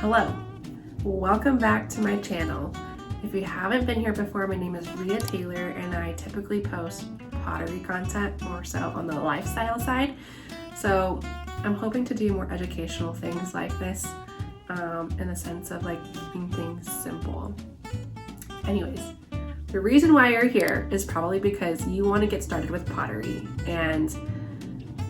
Hello, welcome back to my channel. If you haven't been here before, my name is Rhea Taylor and I typically post pottery content more so on the lifestyle side. So I'm hoping to do more educational things like this in the sense of like keeping things simple. Anyways, the reason why you're here is probably because you want to get started with pottery and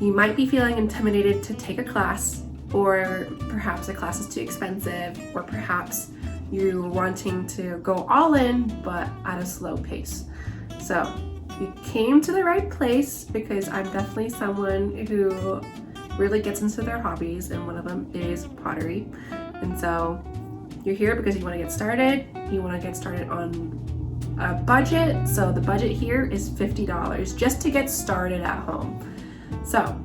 you might be feeling intimidated to take a class, or perhaps the class is too expensive, or perhaps you're wanting to go all in but at a slow pace. So you came to the right place because I'm definitely someone who really gets into their hobbies, and one of them is pottery. And so you're here because you want to get started. You want to get started on a budget. So the budget here is $50 just to get started at home. So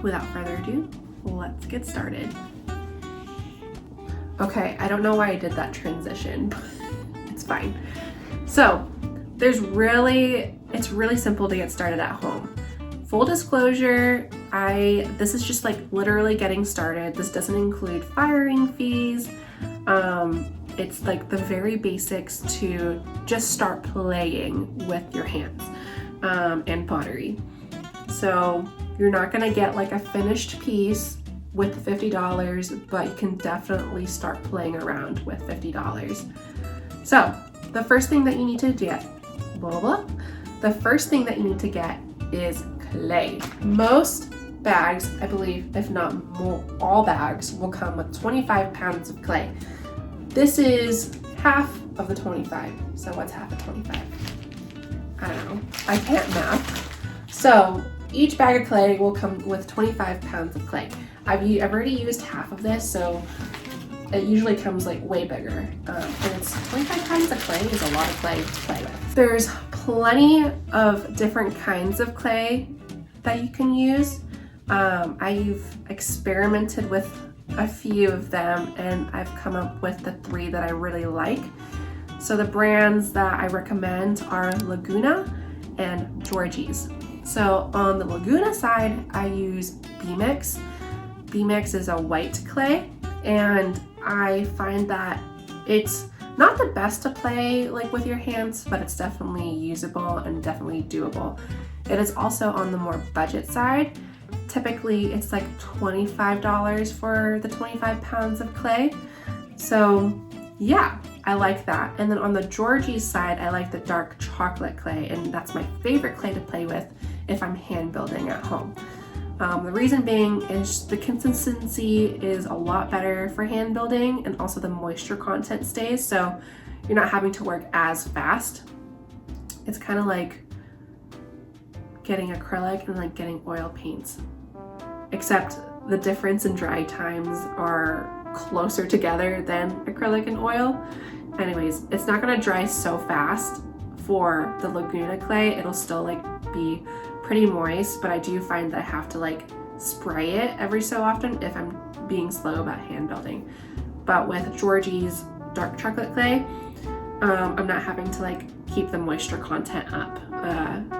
without further ado, let's get started. Okay, I don't know why I did that transition, but it's fine. So it's really simple to get started at home. Full disclosure, this is just like literally getting started. This doesn't include firing fees. It's like the very basics to just start playing with your hands and pottery. So you're not gonna get like a finished piece with $50, but you can definitely start playing around with $50. So the first thing that you need to get, the first thing that you need to get is clay. Most bags, I believe, if not more, all bags will come with 25 pounds of clay. This is half of the 25. So what's half of 25? I don't know. I can't math. So each bag of clay will come with 25 pounds of clay. I've already used half of this, so it usually comes like way bigger. And it's 25 pounds of clay is a lot of clay to play with. There's plenty of different kinds of clay that you can use. I've experimented with a few of them and I've come up with the 3 that I really like. So the brands that I recommend are Laguna and Georgie's. So on the Laguna side, I use B-Mix. B-Mix is a white clay, and I find that it's not the best to play like with your hands, but it's definitely usable and definitely doable. It is also on the more budget side. Typically, it's like $25 for the 25 pounds of clay. So yeah, I like that. And then on the Georgie's side, I like the dark chocolate clay, and that's my favorite clay to play with if I'm hand building at home. The reason being is the consistency is a lot better for hand building, and also the moisture content stays, so you're not having to work as fast. It's kind of like getting acrylic and like getting oil paints, except the difference in dry times are closer together than acrylic and oil. Anyways, it's not gonna dry so fast for the Laguna clay. It'll still like be pretty moist, but I do find that I have to like spray it every so often if I'm being slow about hand building. But with Georgie's dark chocolate clay, I'm not having to like keep the moisture content up.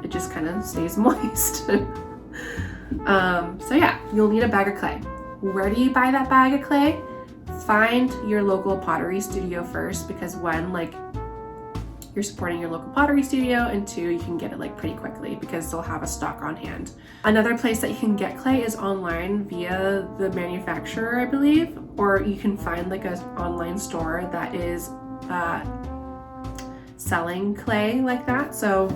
It just kind of stays moist. So yeah, you'll need a bag of clay. Where do you buy that bag of clay? Find your local pottery studio first, because one, like, you're supporting your local pottery studio, and 2, you can get it like pretty quickly because they'll have a stock on hand. Another place that you can get clay is online via the manufacturer, I believe, or you can find like an online store that is selling clay like that. So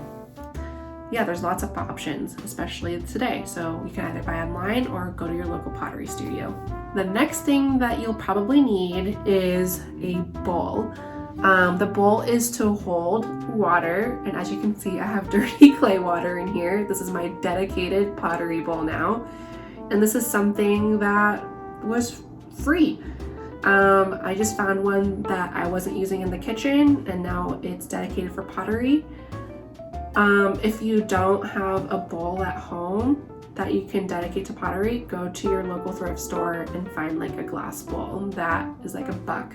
yeah, there's lots of options, especially today. So you can either buy online or go to your local pottery studio. The next thing that you'll probably need is a bowl. The bowl is to hold water, and as you can see, I have dirty clay water in here. This is my dedicated pottery bowl now, and this is something that was free. I just found one that I wasn't using in the kitchen, and now it's dedicated for pottery. If you don't have a bowl at home that you can dedicate to pottery, go to your local thrift store and find like a glass bowl that is like $1.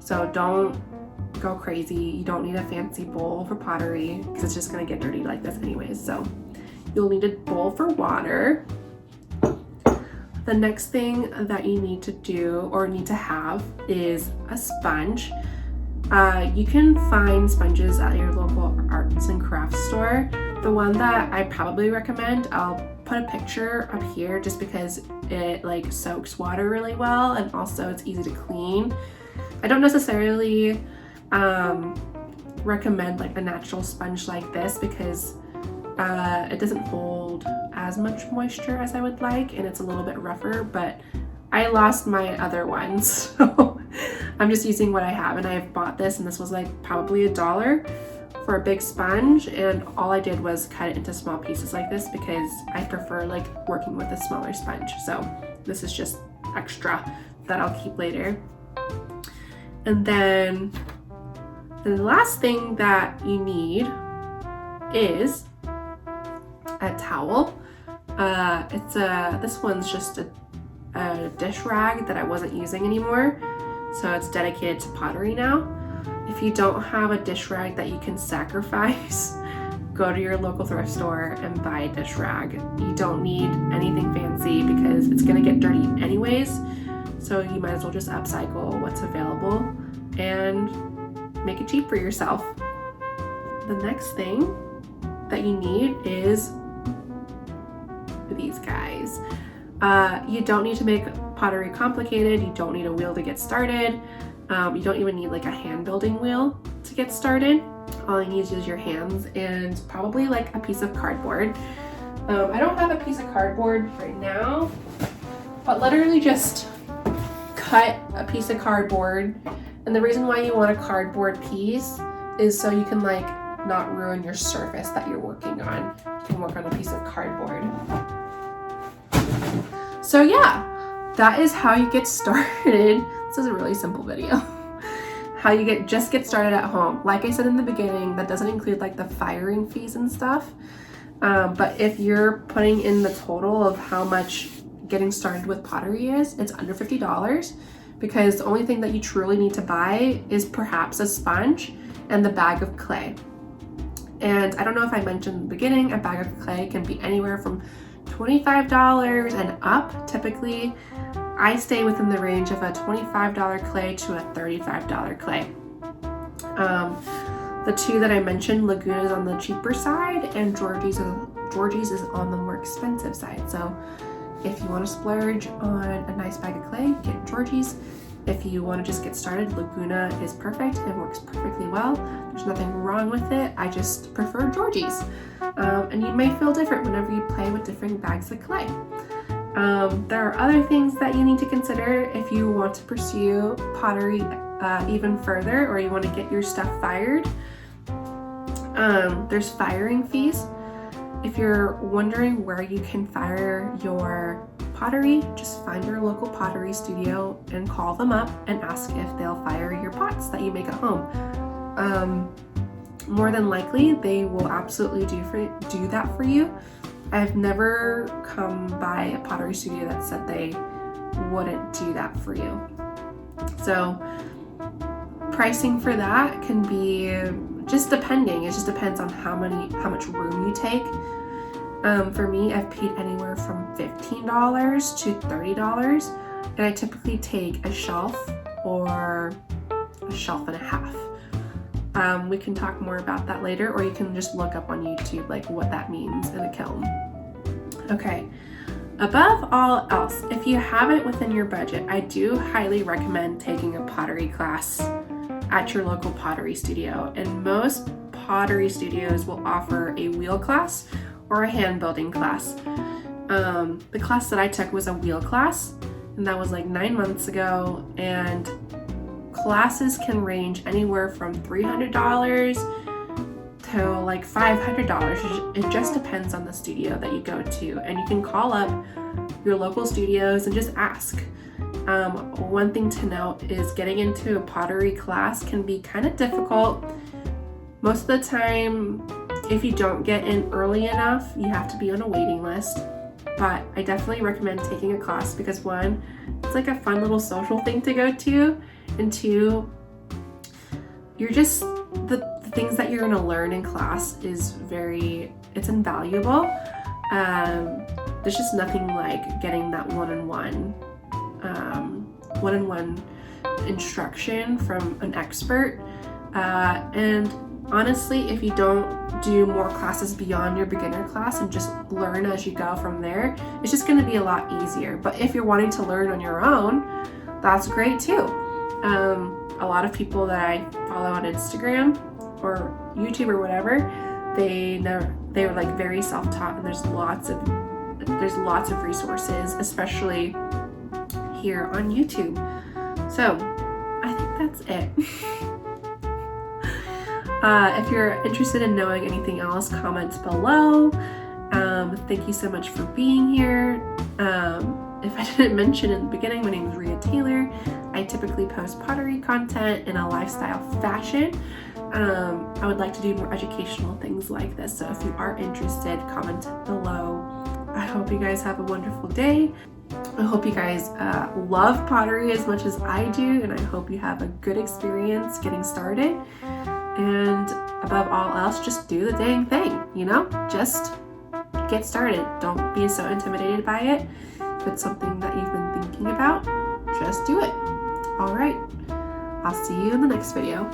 So don't go crazy. You don't need a fancy bowl for pottery because it's just gonna get dirty like this anyways. So you'll need a bowl for water. The next thing that you need to do or need to have is a sponge. You can find sponges at your local arts and crafts store. The one that I probably recommend, I'll put a picture up here just because it like soaks water really well, and also it's easy to clean. I don't necessarily recommend like a natural sponge like this because it doesn't hold as much moisture as I would like, and it's a little bit rougher, but I lost my other ones, so I'm just using what I have, and I've bought this, and this was like probably $1 for a big sponge, and all I did was cut it into small pieces like this because I prefer like working with a smaller sponge. So this is just extra that I'll keep later. And then the last thing that you need is a towel. This one's just a dish rag that I wasn't using anymore, so it's dedicated to pottery now. If you don't have a dish rag that you can sacrifice, go to your local thrift store and buy a dish rag. You don't need anything fancy because it's gonna get dirty anyways, so you might as well just upcycle what's available and make it cheap for yourself. The next thing that you need is these guys. You don't need to make pottery complicated. You don't need a wheel to get started. You don't even need like a hand building wheel to get started. All you need is your hands and probably like a piece of cardboard. I don't have a piece of cardboard right now, but literally just cut a piece of cardboard. And the reason why you want a cardboard piece is so you can like not ruin your surface that you're working on. You can work on a piece of cardboard. So yeah, that is how you get started. This is a really simple video. How you just get started at home. Like I said in the beginning, that doesn't include like the firing fees and stuff. But if you're putting in the total of how much getting started with pottery is, it's under $50, because the only thing that you truly need to buy is perhaps a sponge and the bag of clay. And I don't know if I mentioned in the beginning, a bag of clay can be anywhere from $25 and up. Typically, I stay within the range of a $25 clay to a $35 clay. The two that I mentioned, Laguna is on the cheaper side and Georgie's is on the more expensive side. So if you want to splurge on a nice bag of clay, get Georgie's. If you want to just get started, Laguna is perfect. It works perfectly well. There's nothing wrong with it. I just prefer Georgie's. And you may feel different whenever you play with different bags of clay. There are other things that you need to consider if you want to pursue pottery even further, or you want to get your stuff fired. There's firing fees. If you're wondering where you can fire your pottery, just find your local pottery studio and call them up and ask if they'll fire your pots that you make at home. More than likely, they will absolutely do that for you. I've never come by a pottery studio that said they wouldn't do that for you. So pricing for that can be just depending. It just depends on how much room you take. For me, I've paid anywhere from $15 to $30, and I typically take a shelf or a shelf and a half. We can talk more about that later, or you can just look up on YouTube like what that means in a kiln. Okay, above all else, if you have it within your budget, I do highly recommend taking a pottery class at your local pottery studio. And most pottery studios will offer a wheel class or a hand building class. The class that I took was a wheel class, and that was like 9 months ago, and classes can range anywhere from $300 to like $500. It just depends on the studio that you go to, and you can call up your local studios and just ask. One thing to note is getting into a pottery class can be kind of difficult. Most of the time, if you don't get in early enough, you have to be on a waiting list. But I definitely recommend taking a class because one, it's like a fun little social thing to go to, and two, you're just, the things that you're gonna learn in class it's invaluable. there's just nothing like getting that one-on-one instruction from an expert. And honestly, if you don't do more classes beyond your beginner class and just learn as you go from there, it's just going to be a lot easier. But if you're wanting to learn on your own, that's great too. A lot of people that I follow on Instagram or YouTube or whatever, they were like very self-taught, and there's lots of resources, especially here on YouTube. So I think that's it. If you're interested in knowing anything else, comment below. Thank you so much for being here. If I didn't mention in the beginning, my name is Rhea Taylor. I typically post pottery content in a lifestyle fashion. I would like to do more educational things like this, so if you are interested, comment below. I hope you guys have a wonderful day. I hope you guys love pottery as much as I do, and I hope you have a good experience getting started. And above all else, just do the dang thing, you know? Just get started. Don't be so intimidated by it. If it's something that you've been thinking about, just do it. All right, I'll see you in the next video.